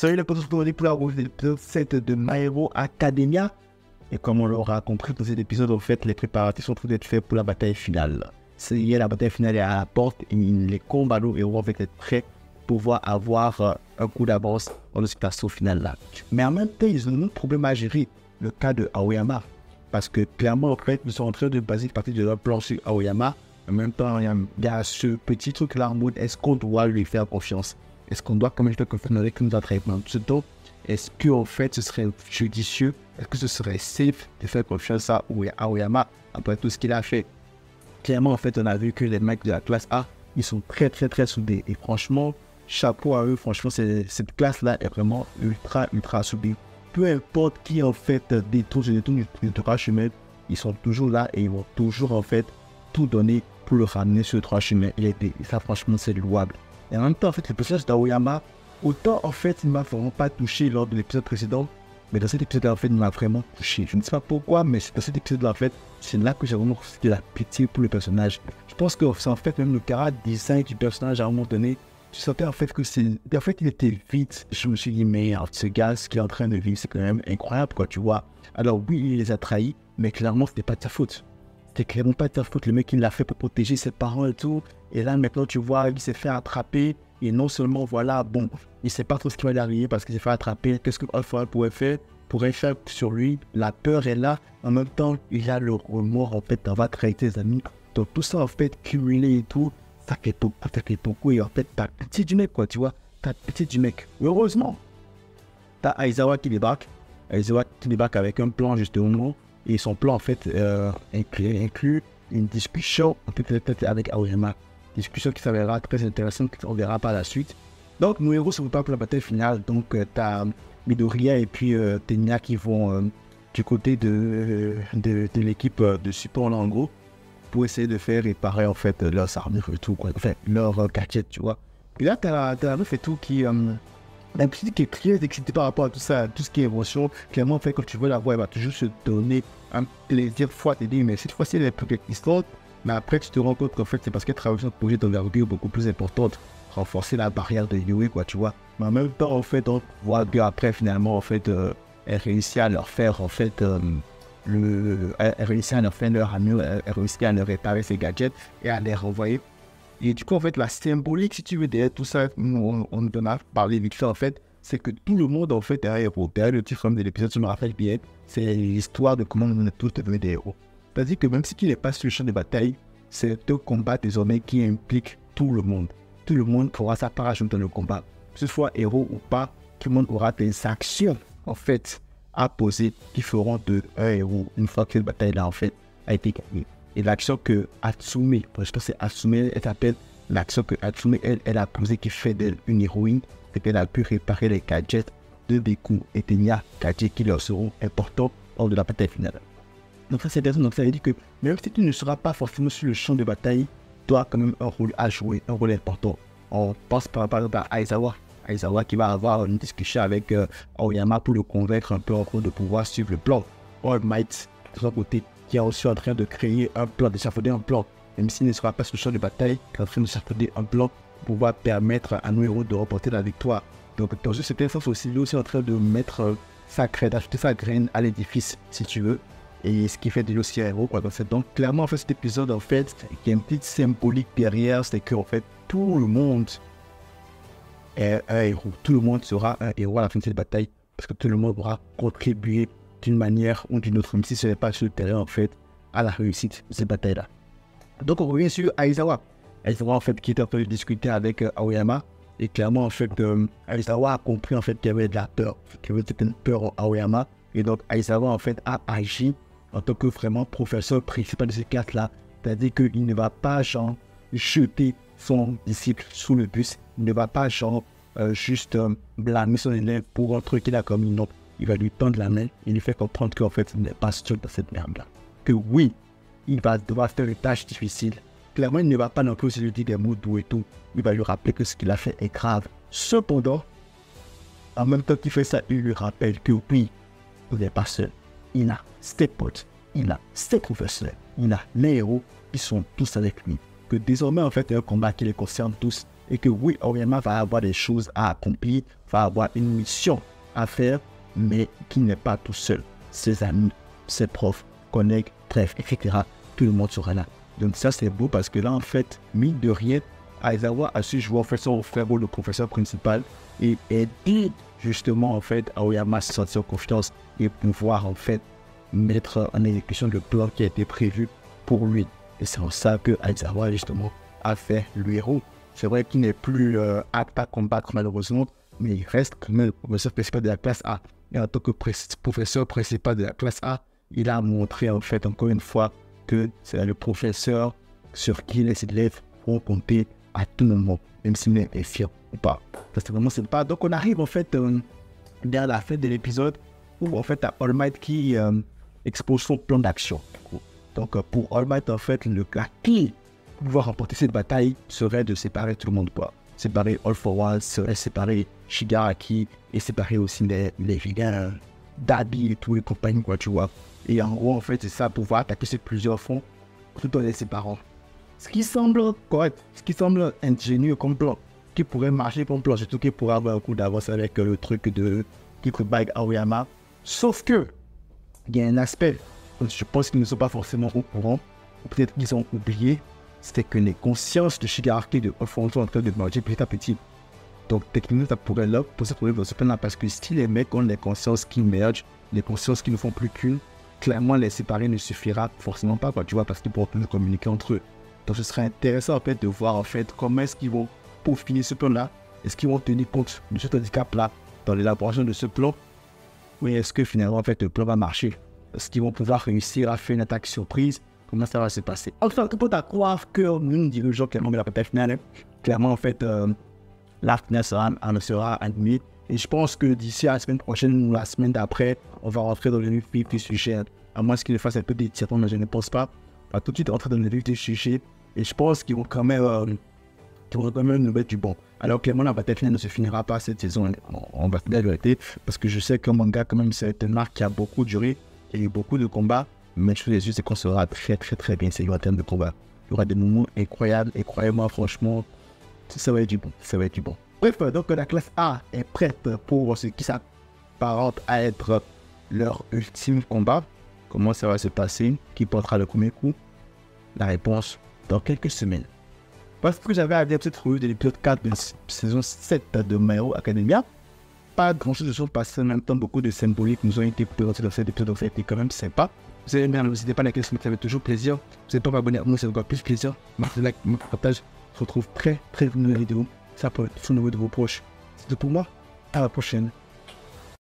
Salut les potes, on se retrouve pour la revue de l'épisode 7 de My Hero Academia. Et comme on l'aura compris dans cet épisode, en fait, les préparatifs sont tous d'être faits pour la bataille finale. La bataille finale est à la porte et les combattants héros vont être prêts pour pouvoir avoir un coup d'avance dans le situation finale là. Mais en même temps, ils ont un autre problème à gérer, le cas de Aoyama. Parce que clairement, en fait, ils sont en train de baser une partie de leur plan sur Aoyama. En même temps, il y a ce petit truc là en mode, est-ce qu'on doit lui faire confiance? Est-ce qu'on doit quand même faire confiance avec nous entraînements pendant tout ce temps? Est-ce qu'en fait ce serait judicieux? Est-ce que ce serait safe de faire confiance à Aoyama après tout ce qu'il a fait? Clairement, en fait, on a vu que les mecs de la classe A, ils sont très soudés. Et franchement, chapeau à eux. Franchement, cette classe-là est vraiment ultra soudée. Peu importe qui en fait détourne du droit chemin, ils sont toujours là et ils vont toujours en fait tout donner pour le ramener sur le droit chemin. Et ça, franchement, c'est louable. Et en même temps, en fait, le personnage d'Aoyama, autant en fait, il ne m'a vraiment pas touché lors de l'épisode précédent, mais dans cet épisode-là, en fait, il m'a vraiment touché. Je ne sais pas pourquoi, mais dans cet épisode-là, en fait, c'est là que j'ai vraiment ressenti de la pitié pour le personnage. Je pense que c'est en fait même le chara design du personnage à un moment donné. Tu sentais en fait que en fait, il était vite. Je me suis dit, mais ce gars, ce qu'il est en train de vivre, c'est quand même incroyable, quoi, tu vois. Alors oui, il les a trahis, mais clairement, ce n'était pas de sa faute. C'était clairement pas de sa faute. Le mec, il l'a fait pour protéger ses parents et tout. Et là, maintenant, tu vois, il s'est fait attraper. Et non seulement, voilà, bon, il ne sait pas trop ce qui va lui arriver parce qu'il s'est fait attraper. Qu'est-ce que Alpha pourrait faire sur lui? La peur est là. En même temps, il y a le remords, en fait, d'avoir trahi tes amis. Donc, tout ça, en fait, cumulé et tout, ça fait beaucoup. Et en fait, t'as pitié du mec, quoi, tu vois. T'as pitié du mec. Heureusement, t'as Aizawa qui débarque. Aizawa qui débarque avec un plan, justement. Et son plan, en fait, inclut une discussion peut-être avec Aoyama. Discussion qui s'avérera très intéressante, qu'on verra par la suite. Donc, nos héros se préparent pour la bataille finale. Donc, tu as Midoriya et puis Tenya qui vont du côté de l'équipe de support, là, en gros, pour essayer de faire réparer, en fait, leurs armures et tout, quoi. Enfin, leurs gadgets, tu vois. Et là, tu as la meuf et tout qui... la petite qui est très excitée par rapport à tout ça, tout ce qui est émotion. Clairement, en fait, quand tu veux la voir, elle va toujours se donner un plaisir fou à te dire, mais cette fois-ci, elle est plus existante. Mais après, tu te rends compte qu'en fait, c'est parce qu'elle travaille sur un projet d'envergure beaucoup plus importante. Renforcer la barrière de Yui, quoi, tu vois. Mais en même temps, en fait, on voit bien après, finalement, en fait, elle réussit à leur faire, en fait, elle réussit à leur faire leur armure, elle réussit à leur réparer ses gadgets et à les renvoyer. Et du coup, en fait, la symbolique, si tu veux, derrière tout ça, on en a parlé vite fait, en fait, c'est que tout le monde, en fait, est un héros. Derrière le titre de l'épisode, je me rappelle bien, c'est l'histoire de comment on est tous devenus des héros. C'est-à-dire que même si tu n'es pas sur le champ de bataille, c'est un combat désormais qui implique tout le monde. Tout le monde aura sa part à jouer dans le combat. Que ce soit héros ou pas, tout le monde aura des actions, en fait, à poser qui feront de un héros une fois que cette bataille-là, en fait, a été gagnée. Et l'action que Atsume, je pense que c'est Atsume, elle s'appelle l'action que Atsume, elle a posée qui fait d'elle une héroïne, c'est qu'elle a pu réparer les gadgets de Deku et Tenya, gadgets qui leur seront importants lors de la bataille finale. Donc ça c'est intéressant, donc ça veut dire que même si tu ne seras pas forcément sur le champ de bataille, tu as quand même un rôle à jouer, un rôle important. On pense par exemple à Aizawa qui va avoir une discussion avec Aoyama pour le convaincre un peu en gros de pouvoir suivre le plan. All Might, de son côté, qui est aussi en train de créer un plan, d'échafauder un plan, même s'il ne sera pas sur le champ de bataille, qui est en train d'échafauder un plan pour pouvoir permettre à nos héros de remporter la victoire. Donc dans ce certain sens aussi, il est aussi en train de mettre d'ajouter sa graine à l'édifice, si tu veux. Et ce qui fait de lui aussi un héros, quoi. Donc clairement, en fait, cet épisode, en fait, il y a une petite symbolique derrière, c'est qu'en fait, tout le monde est un héros. Tout le monde sera un héros à la fin de cette bataille, parce que tout le monde aura contribué d'une manière ou d'une autre, même si ce n'est pas sur le terrain, en fait, à la réussite de cette bataille-là. Donc on revient sur Aizawa. Aizawa, en fait, qui était en train de discuter avec Aoyama, et clairement, en fait, Aizawa a compris, en fait, qu'il y avait de la peur, qu'il y avait certaine peur en Aoyama, et donc Aizawa, en fait, a agi en tant que vraiment professeur principal de ces classes-là. C'est-à-dire qu'il ne va pas, genre, jeter son disciple sous le bus, il ne va pas, genre, juste blâmer son élève pour un truc qu'il a commis. Non, il va lui tendre la main et lui faire comprendre qu'en fait, il n'est pas seul dans cette merde-là. Que oui, il va devoir faire une tâche difficile. Clairement, il ne va pas non plus lui dire des mots doux et tout. Il va lui rappeler que ce qu'il a fait est grave. Cependant, en même temps qu'il fait ça, il lui rappelle que oui, il n'est pas seul. Il a ses potes, il a ses professeurs, il a les héros qui sont tous avec lui. Que désormais, en fait, c'est un combat qui les concerne tous et que oui, Aoyama va avoir des choses à accomplir, va avoir une mission à faire, mais qui n'est pas tout seul. Ses amis, ses profs, collègues, bref, etc. Tout le monde sera là. Donc ça, c'est beau parce que là, en fait, mine de rien, Aizawa a su jouer en fait son frère le professeur principal et aider justement en fait Aoyama à se sentir en confiance et pouvoir en fait mettre en exécution le plan qui a été prévu pour lui. Et c'est en ça que Aizawa justement a fait le héros. C'est vrai qu'il n'est plus apte à combattre malheureusement, mais il reste quand même le professeur principal de la classe A. Et en tant que professeur principal de la classe A, il a montré en fait encore une fois que c'est le professeur sur qui les élèves vont compter à tout moment, même s'il est méfiant ou pas. Ça, c'est vraiment sympa. Donc on arrive en fait vers la fin de l'épisode où en fait All Might qui expose son plan d'action. Donc pour All Might en fait la clé pour pouvoir remporter cette bataille serait de séparer tout le monde quoi. Séparer All for One, serait séparer Shigaraki et séparer aussi les vilains Dabi et tous les compagnies quoi tu vois. Et en gros en fait c'est ça, pouvoir attaquer sur plusieurs fronts tout en les séparant. Ce qui semble correct, ce qui semble ingénieux comme plan, qui pourrait marcher comme plan, surtout qui pourrait avoir un coup d'avance avec le truc de Kikubag Aoyama. Sauf que, il y a un aspect, je pense qu'ils ne sont pas forcément au courant, ou peut-être qu'ils ont oublié, c'est que les consciences de Shigaraki et de Alphonse sont en train de merger petit à petit. Donc techniquement, ça pourrait là poser problème dans ce plan-là, parce que si les mecs ont les consciences qui mergent, les consciences qui ne font plus qu'une, clairement les séparer ne suffira forcément pas, quoi, tu vois, parce qu'ils pourront plus communiquer entre eux. Donc ce serait intéressant en fait de voir en fait comment est-ce qu'ils vont peaufiner ce plan-là. Est-ce qu'ils vont tenir compte de cet handicap-là dans l'élaboration de ce plan? Ou est-ce que finalement en fait le plan va marcher? Est-ce qu'ils vont pouvoir réussir à faire une attaque surprise? Comment ça va se passer? Enfin, tout peut à croire que nous dirigeons clairement la bataille finale. Clairement en fait la finale sera animée. Et je pense que d'ici à la semaine prochaine ou la semaine d'après, on va rentrer dans le vif du sujet. À moins qu'ils fassent un peu d'étirement, mais je ne pense pas. On va tout de suite rentrer dans le vif du sujet. Et je pense qu'ils vont quand même nous mettre du bon. Alors clairement, la bataille finale ne se finira pas cette saison. On va faire la vérité. Parce que je sais qu'un manga, quand même, c'est un arc qui a beaucoup duré. Il y a eu beaucoup de combats. Mais je les yeux, c'est qu'on sera très bien sérieux en termes de combat. Il y aura des moments incroyables. Et croyez-moi, franchement, ça va être du bon. Ça va être du bon. Bref, donc la classe A est prête pour ce qui s'apparente à être leur ultime combat. Comment ça va se passer? Qui portera le premier coup? La réponse dans quelques semaines. Parce que j'avais à dire cette revue de l'épisode 4 de saison 7 de My Hero Academia. Pas grand chose de choses passées en même temps, beaucoup de symboliques nous ont été présentés dans cet épisode, donc ça a été quand même sympa. Vous avez bien, n'hésitez pas à liker, ça me fait toujours plaisir. Vous n'êtes pas abonné à nous, c'est encore plus plaisir. Marquez like, partage. On se retrouve très vite dans la vidéo. Ça peut être sur le niveau de vos proches. C'est tout pour moi. À la prochaine.